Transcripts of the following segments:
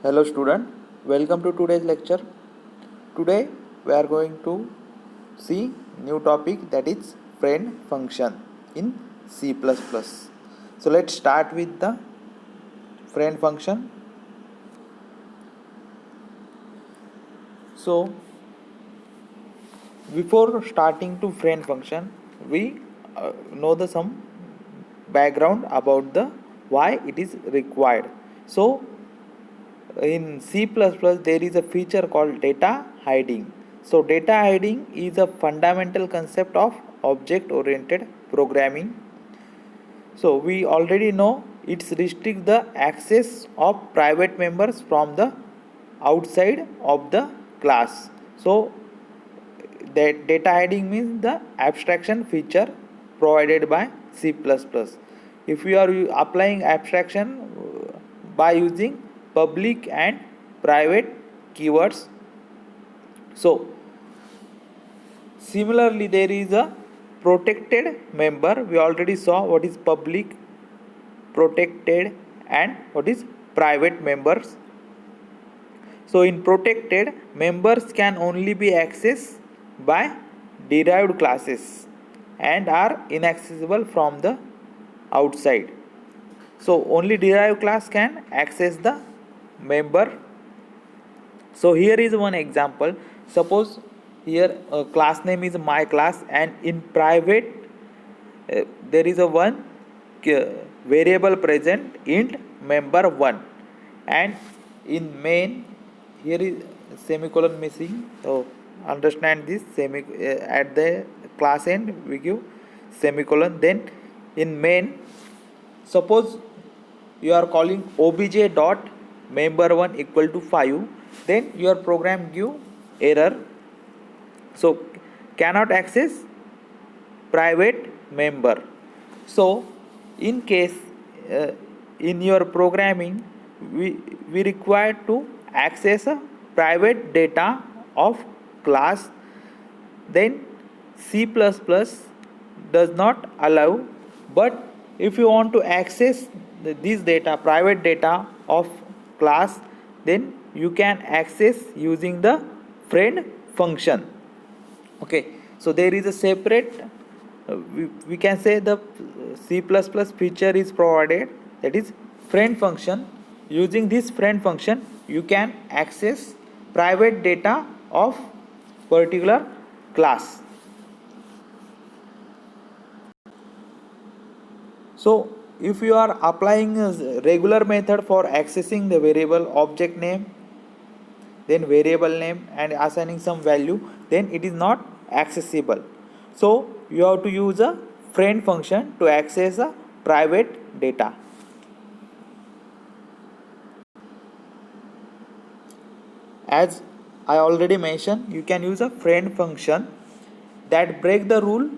Hello student, welcome to today's lecture. Today we are going to see new topic, that is friend function in C++. So let's start with the friend function. So before starting to friend function, we know the some background about the why it is required. So in C++ there is a feature called data hiding. So data hiding is a fundamental concept of object oriented programming. So we already know it's restrict the access of private members from the outside of the class. So that data hiding means the abstraction feature provided by C++. If you are applying abstraction by using public and private keywords. So similarly there is a protected member. We already saw what is public, protected and what is private members. So in protected, members can only be accessed by derived classes and are inaccessible from the outside. So only derived class can access the member. So here is one example. Suppose here class name is my class, and in private there is a one variable present int member1, and in main here is semicolon missing. So understand this at the class end we give semicolon. Then in main, suppose you are calling obj dot member1 equal to 5, then your program give error. So cannot access private member. So in case in your programming we require to access a private data of class, then C++ does not allow. But if you want to access this data, private data of class, then you can access using the friend function. Okay, so there is a separate we can say the C++ feature is provided, that is friend function. Using this friend function you can access private data of particular class. So if you are applying a regular method for accessing the variable object name, then variable name and assigning some value, then it is not accessible. So you have to use a friend function to access a private data. As I already mentioned, you can use a friend function that break the rule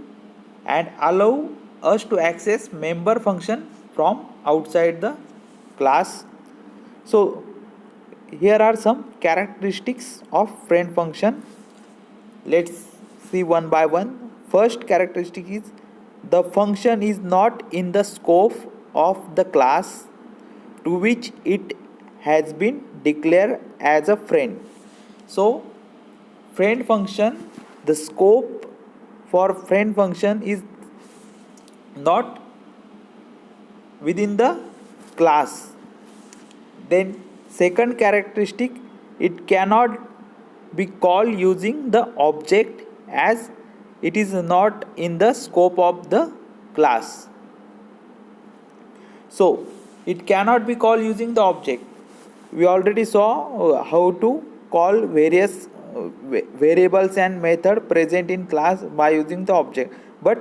and allow us to access member function from outside the class. So here are some characteristics of friend function. Let's see one by one. First characteristic is the function is not in the scope of the class to which it has been declared as a friend. So friend function, the scope for friend function is not within the class. Then second characteristic, it cannot be called using the object as it is not in the scope of the class. So it cannot be called using the object. We already saw how to call various variables and method present in class by using the object, but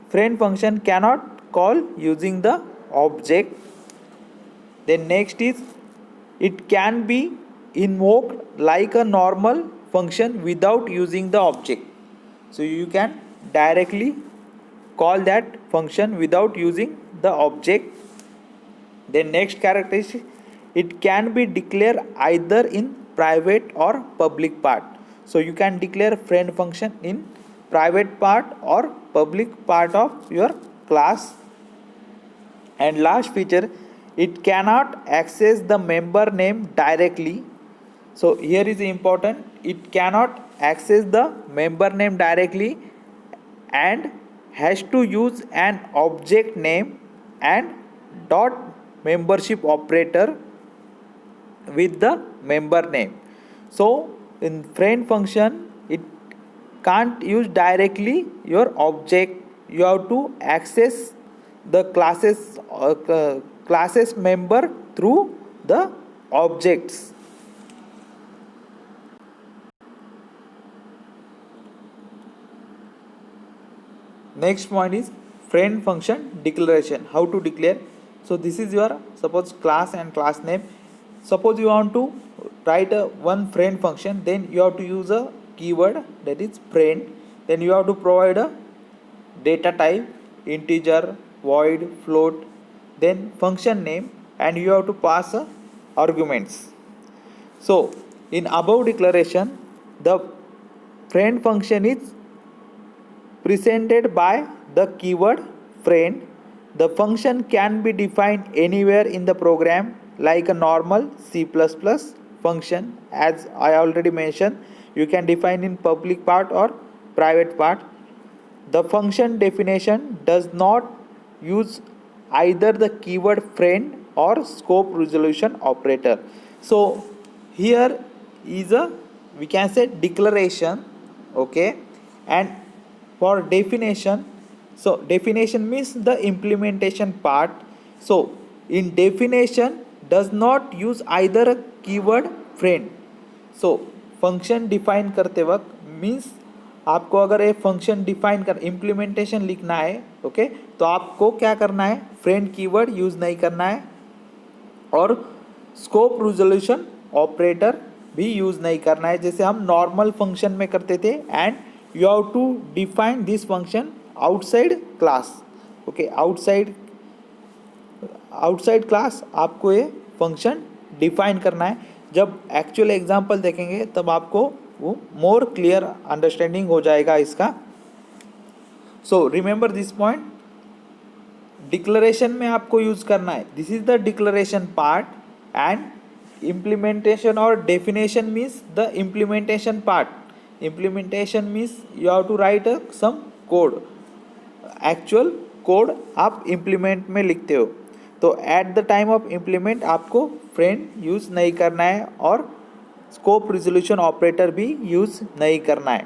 friend function cannot call using the object. Then next is it can be invoked like a normal function without using the object. So you can directly call that function without using the object. Then next characteristic, it can be declared either in private or public part. So you can declare friend function in private part or public part of your class. And last feature, it cannot access the member name directly. So here is important, it cannot access the member name directly and has to use an object name and dot membership operator with the member name. So in friend function it can't use directly your object, you have to access the classes member through the objects. Next point is friend function declaration. How to declare? So this is your suppose class and class name. Suppose you want to write a one friend function, then you have to use a keyword, that is friend. Then you have to provide a data type, integer, void, float, then function name, and you have to pass arguments. So in above declaration, the friend function is presented by the keyword friend. The function can be defined anywhere in the program like a normal C++ function. As I already mentioned, you can define in public part or private part. The function definition does not use either the keyword friend or scope resolution operator. So here is a, we can say, declaration, okay. And for definition, so definition means the implementation part. So in definition does not use either a keyword friend. So function define करते वक्त means आपको अगर ये function define कर implementation लिखना है, okay, तो आपको क्या करना है, फ्रेंड कीवर्ड यूज़ नहीं करना है और स्कोप रिजोल्यूशन ऑपरेटर भी यूज़ नहीं करना है, जैसे हम नॉर्मल फंक्शन में करते थे. And you have to define this function outside class, okay, outside class आपको ये फंक्शन डिफाइन करना है. जब एक्चुअल एग्जांपल देखेंगे तब आपको वो मोर क्लियर अंडरस्टैंडिंग हो जाएगा इसका. So remember this point, declaration में आपको यूज करना है, this is the declaration part. And implementation और definition means the implementation part. Implementation means you have to write some code, actual code आप implement में लिखते हो. तो at the time of implement आपको friend यूज़ नहीं करना है और scope resolution operator भी यूज़ नहीं करना है.